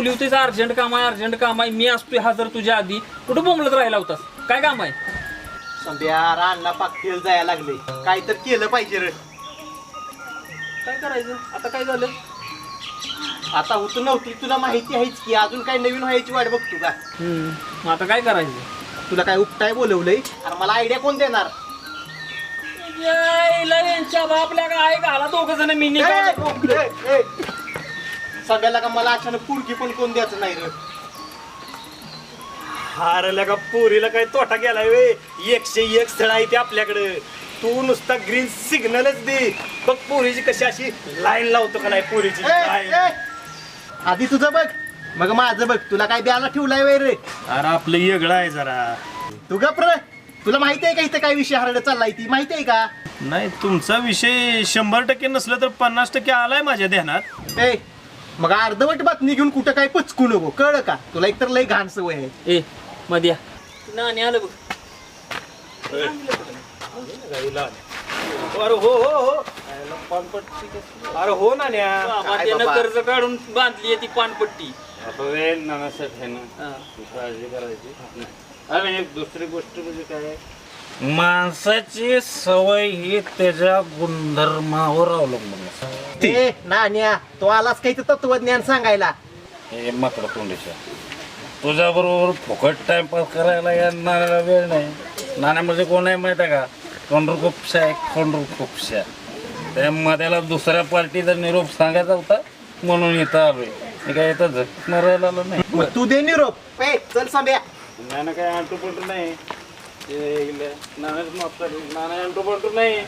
ठेवली होतीस अर्जंट काम आहे मी असतोय हजर तुझ्या आधी कुठं बोंबलत राहिला होतास काय काम आहे संध्या रानला पाक फेल जायला लागले काय तर केलं पाहिजे रे काय करायचं आता काय झालं आता होत नव्हती तुला माहिती आहेच की अजून काय नवीन व्हायची वाट बघतो का मग आता काय करायचं तुला काय उपटाय बोलवलंय अरे मला आयडिया कोण देणार यांच्या बापल्या काय घाला दोघं जण मी सगळ्याला का मला अचानक पुरगी पण कोण द्यायचं नाही रे हारला का पोरीला काय तोटा गेलाय वे 101 स्थळ आहे ते आपल्याकडे तू नुसता ग्रीन सिग्नलच दे बघ पोरीची कशी अशी लाईन लावतो का नाही पोरीची आधी तुझं बघ मग माझं बघ तुला काय द्यायला ठेवलाय वे रे अरे आपलं येगळं आहे जरा तू गप रे तुला माहिती आहे का इथं काय विषय हरड चाललाय ती माहिती आहे का नाही तुमचा विषय 100% नसलं तर 50% आलाय माझ्या ध्यानात ए मग अर्धवट बातमी घेऊन कुठं काय पचकू नको कळ का तुला एकतर लय घाण सवय आहे ए मध्या नाणी आलं बघ अरे हो हो हो अरे हो ना त्यानं कर्ज काढून बांधली ती पानपट्टी नानासाहेब आहे ना काळजी करायची आणि एक दुसरी गोष्ट म्हणजे काय माणसाची सवय ही त्याच्या गुणधर्मावर अवलंबून असते ए नान्या तो आलाच काही तत्वज्ञान सांगायला हे मात्र तोंडीच्या तुझ्या बरोबर फुकट टाइमपास करायला या नाण्याला वेळ नाही नाण्या म्हणजे कोण आहे माहिती आहे का कोंडूरकुपशा आहे कोंडूरकुपशा त्या मध्याला दुसऱ्या पार्टीचा निरोप सांगायचा होता म्हणून इथं आलोय मी काय इथं झटणार राहिला नाही मग तू दे निरोप ए चल सांभ्या नाना काय अंटू पंटू नाही नाना अंटू पंटू नाही